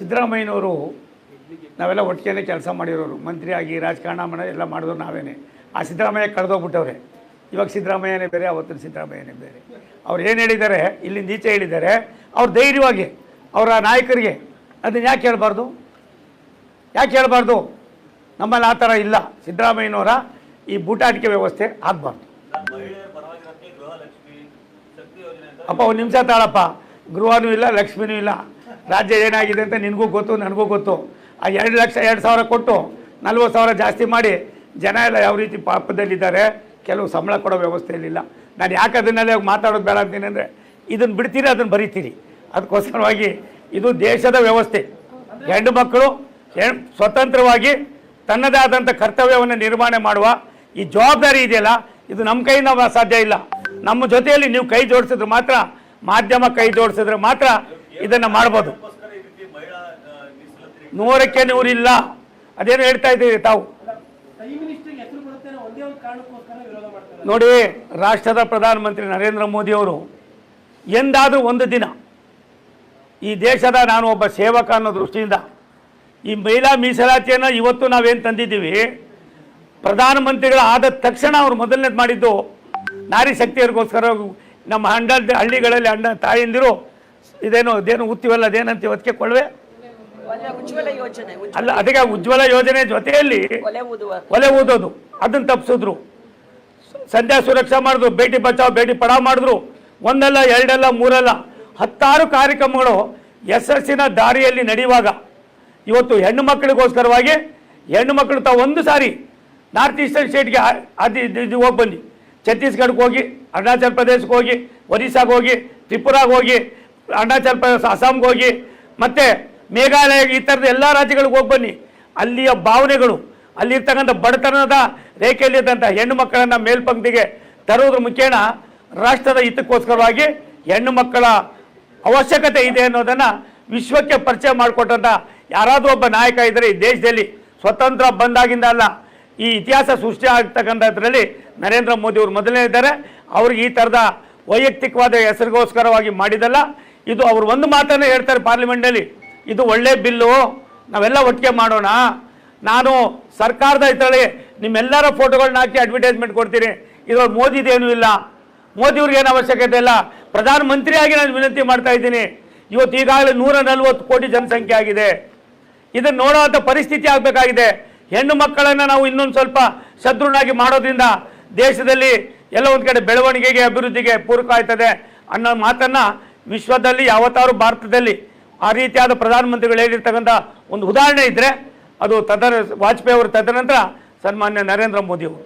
ಸಿದ್ದರಾಮಯ್ಯನವರು ನಾವೆಲ್ಲ ಒಟ್ಟಿಗೆ ಕೆಲಸ ಮಾಡಿರೋರು, ಮಂತ್ರಿಯಾಗಿ ರಾಜಕಾರಣ ಎಲ್ಲ ಮಾಡಿದ್ರು ನಾವೇನೆ. ಆ ಸಿದ್ದರಾಮಯ್ಯ ಕಳೆದೋಗ್ಬಿಟ್ಟವ್ರೆ. ಇವಾಗ ಸಿದ್ದರಾಮಯ್ಯನೇ ಬೇರೆ, ಅವತ್ತಿನ ಸಿದ್ದರಾಮಯ್ಯನೇ ಬೇರೆ. ಅವ್ರು ಏನು ಹೇಳಿದ್ದಾರೆ, ಇಲ್ಲಿಂದ ಈಚೆ ಹೇಳಿದ್ದಾರೆ, ಅವ್ರು ಧೈರ್ಯವಾಗಿ ಅವರ ನಾಯಕರಿಗೆ ಅದನ್ನು ಯಾಕೆ ಹೇಳ್ಬಾರ್ದು? ಯಾಕೆ ಹೇಳ್ಬಾರ್ದು? ನಮ್ಮಲ್ಲಿ ಆ ಥರ ಇಲ್ಲ. ಸಿದ್ದರಾಮಯ್ಯನವರ ಈ ಬೂಟಾಟಿಕೆ ವ್ಯವಸ್ಥೆ ಆಗಬಾರ್ದು. ಅಪ್ಪ ಒಂದು ನಿಮಿಷ ತಾಳಪ್ಪ. ಗೃಹನೂ ಇಲ್ಲ, ಲಕ್ಷ್ಮಿನೂ ಇಲ್ಲ. ರಾಜ್ಯ ಏನಾಗಿದೆ ಅಂತ ನಿನಗೂ ಗೊತ್ತು, ನನಗೂ ಗೊತ್ತು. ಆ 2 ಲಕ್ಷ 2,000 ಕೊಟ್ಟು 40,000 ಜಾಸ್ತಿ ಮಾಡಿ ಜನ ಎಲ್ಲ ಯಾವ ರೀತಿ ಪಾಪದಲ್ಲಿದ್ದಾರೆ. ಕೆಲವು ಸಂಬಳ ಕೊಡೋ ವ್ಯವಸ್ಥೆಯಲ್ಲಿಲ್ಲ. ನಾನು ಯಾಕೆ ಅದನ್ನೆಲ್ಲ ಮಾತಾಡೋದು ಬೇಡ ಅಂತೀನಿ ಅಂದರೆ, ಇದನ್ನು ಬಿಡ್ತೀರಿ, ಅದನ್ನು ಬರೀತೀರಿ. ಅದಕ್ಕೋಸ್ಕರವಾಗಿ ಇದು ದೇಶದ ವ್ಯವಸ್ಥೆ. ಹೆಣ್ಣು ಮಕ್ಕಳು ಸ್ವತಂತ್ರವಾಗಿ ತನ್ನದೇ ಆದಂಥ ಕರ್ತವ್ಯವನ್ನು ನಿರ್ವಹಣೆ ಮಾಡುವ ಈ ಜವಾಬ್ದಾರಿ ಇದೆಯಲ್ಲ, ಇದು ನಮ್ಮ ಕೈಯಿಂದ ಸಾಧ್ಯ ಇಲ್ಲ. ನಮ್ಮ ಜೊತೆಯಲ್ಲಿ ನೀವು ಕೈ ಜೋಡಿಸಿದ್ರೆ ಮಾತ್ರ, ಮಾಧ್ಯಮ ಕೈ ಜೋಡಿಸಿದ್ರೆ ಮಾತ್ರ ಇದನ್ನು ಮಾಡ್ಬೋದು. 100ಕ್ಕೆ 100 ಇಲ್ಲ. ಅದೇನು ಹೇಳ್ತಾ ಇದ್ದೀರಿ ತಾವು? ನೋಡಿ, ರಾಷ್ಟ್ರದ ಪ್ರಧಾನಮಂತ್ರಿ ನರೇಂದ್ರ ಮೋದಿ ಅವರು ಎಂದಾದರೂ ಒಂದು ದಿನ ಈ ದೇಶದ ನಾನು ಒಬ್ಬ ಸೇವಕ ಅನ್ನೋ ದೃಷ್ಟಿಯಿಂದ ಈ ಮಹಿಳಾ ಮೀಸಲಾತಿಯನ್ನು ಇವತ್ತು ನಾವೇನು ತಂದಿದ್ದೀವಿ, ಪ್ರಧಾನಮಂತ್ರಿಗಳ ಆದ ತಕ್ಷಣ ಅವರು ಮೊದಲನೇದು ಮಾಡಿದ್ದು ನಾರಿ ಶಕ್ತಿಯರಿಗೋಸ್ಕರ. ನಮ್ಮ ಹಳ್ಳಿಗಳಲ್ಲಿ ತಾಯಂದಿರು ಇದೇನು ಉತ್ತಿವಲ್ಲ, ಅದೇನಂತೀವಿ ಅದಕ್ಕೆ ಕೊಳವೆ ಅಲ್ಲ, ಅದಕ್ಕೆ ಉಜ್ವಲ ಯೋಜನೆ ಜೊತೆಯಲ್ಲಿ ಒಲೆ ಊದೋದು ಅದನ್ನು ತಪ್ಪಿಸಿದ್ರು. ಸಂಧ್ಯಾ ಸುರಕ್ಷಾ ಮಾಡಿದ್ರು, ಬೇಟಿ ಬಚಾವ್ ಬೇಟಿ ಪಡಾವ್ ಮಾಡಿದ್ರು. 1 ಅಲ್ಲ 2 ಅಲ್ಲ 3 ಅಲ್ಲ 10 ಕಾರ್ಯಕ್ರಮಗಳು ಯಶಸ್ಸಿನ ದಾರಿಯಲ್ಲಿ ನಡೆಯುವಾಗ ಇವತ್ತು ಹೆಣ್ಣು ಮಕ್ಕಳಿಗೋಸ್ಕರವಾಗಿ ಹೆಣ್ಣು ಮಕ್ಕಳು ತಾವು ಒಂದು ಸಾರಿ ನಾರ್ತ್ ಈಸ್ಟರ್ನ್ ಸ್ಟೇಟ್ಗೆ ಹೋಗಿ ಬನ್ನಿ. ಛತ್ತೀಸ್ಗಢಕ್ಕೆ ಹೋಗಿ, ಅರುಣಾಚಲ್ ಪ್ರದೇಶಕ್ಕೆ ಹೋಗಿ, ಒರಿಸ್ಸಾಗೆ ಹೋಗಿ, ತ್ರಿಪುರಾಗೆ ಹೋಗಿ, ಅರುಣಾಚಲ್ ಪ್ರದೇಶ ಅಸ್ಸಾಂಗೆ ಹೋಗಿ, ಮತ್ತು ಮೇಘಾಲಯ, ಈ ಥರದ ಎಲ್ಲ ರಾಜ್ಯಗಳಿಗೆ ಹೋಗಿ ಬನ್ನಿ. ಅಲ್ಲಿಯ ಭಾವನೆಗಳು, ಅಲ್ಲಿರ್ತಕ್ಕಂಥ ಬಡತನದ ರೇಖೆಯಲ್ಲಿದ್ದಂಥ ಹೆಣ್ಣು ಮಕ್ಕಳನ್ನು ಮೇಲ್ಪಂಕ್ತಿಗೆ ತರುವುದ್ರ ಮುಖೇನ ರಾಷ್ಟ್ರದ ಹಿತಕ್ಕೋಸ್ಕರವಾಗಿ ಹೆಣ್ಣು ಮಕ್ಕಳ ಅವಶ್ಯಕತೆ ಇದೆ ಅನ್ನೋದನ್ನು ವಿಶ್ವಕ್ಕೆ ಪರಿಚಯ ಮಾಡಿಕೊಟ್ಟಂಥ ಯಾರಾದರೂ ಒಬ್ಬ ನಾಯಕ ಇದ್ದರೆ ಈ ದೇಶದಲ್ಲಿ, ಸ್ವತಂತ್ರ ಬಂದಾಗಿಂದ ಅಲ್ಲ, ಈ ಇತಿಹಾಸ ಸೃಷ್ಟಿ ಆಗ್ತಕ್ಕಂಥದ್ರಲ್ಲಿ ನರೇಂದ್ರ ಮೋದಿ ಅವರು ಮೊದಲನೇ ಇದ್ದಾರೆ. ಅವ್ರಿಗೆ ಈ ಥರದ ವೈಯಕ್ತಿಕವಾದ ಹೆಸರಿಗೋಸ್ಕರವಾಗಿ ಮಾಡಿದಲ್ಲ. ಇದು ಅವರು ಒಂದು ಮಾತನ್ನು ಹೇಳ್ತಾರೆ ಪಾರ್ಲಿಮೆಂಟಲ್ಲಿ, ಇದು ಒಳ್ಳೆ ಬಿಲ್ಲು, ನಾವೆಲ್ಲ ಒಟ್ಟಿಗೆ ಮಾಡೋಣ. ನಾನು ಸರ್ಕಾರದ ಇದರಲ್ಲಿ ನಿಮ್ಮೆಲ್ಲರ ಫೋಟೋಗಳನ್ನ ಹಾಕಿ ಅಡ್ವರ್ಟೈಸ್ಮೆಂಟ್ ಕೊಡ್ತೀನಿ. ಇದ್ರಲ್ಲಿ ಮೋದಿದೇನೂ ಇಲ್ಲ, ಮೋದಿಯವ್ರಿಗೆ ಏನು ಅವಶ್ಯಕತೆ ಇಲ್ಲ. ಪ್ರಧಾನಮಂತ್ರಿಯಾಗಿ ನಾನು ವಿನಂತಿ ಮಾಡ್ತಾ ಇದ್ದೀನಿ. ಇವತ್ತು ಈಗಾಗಲೇ 140 ಕೋಟಿ ಜನಸಂಖ್ಯೆ ಆಗಿದೆ. ಇದನ್ನು ನೋಡುವಂಥ ಪರಿಸ್ಥಿತಿ ಆಗಬೇಕಾಗಿದೆ. ಹೆಣ್ಣು ಮಕ್ಕಳನ್ನು ನಾವು ಇನ್ನೊಂದು ಸ್ವಲ್ಪ ಸದೃಢನಾಗಿ ಮಾಡೋದ್ರಿಂದ ದೇಶದಲ್ಲಿ ಎಲ್ಲ ಒಂದು ಕಡೆ ಬೆಳವಣಿಗೆಗೆ, ಅಭಿವೃದ್ಧಿಗೆ ಪೂರಕ ಆಯ್ತದೆ ಅನ್ನೋ ಮಾತನ್ನು ವಿಶ್ವದಲ್ಲಿ ಯಾವತ್ತಾರು ಭಾರತದಲ್ಲಿ ಆ ರೀತಿಯಾದ ಪ್ರಧಾನಮಂತ್ರಿಗಳು ಹೇಳಿರ್ತಕ್ಕಂಥ ಒಂದು ಉದಾಹರಣೆ ಇದ್ದರೆ ಅದು ವಾಜಪೇಯಿ ಅವರು, ತದನಂತರ ಸನ್ಮಾನ್ಯ ನರೇಂದ್ರ ಮೋದಿ ಅವರು.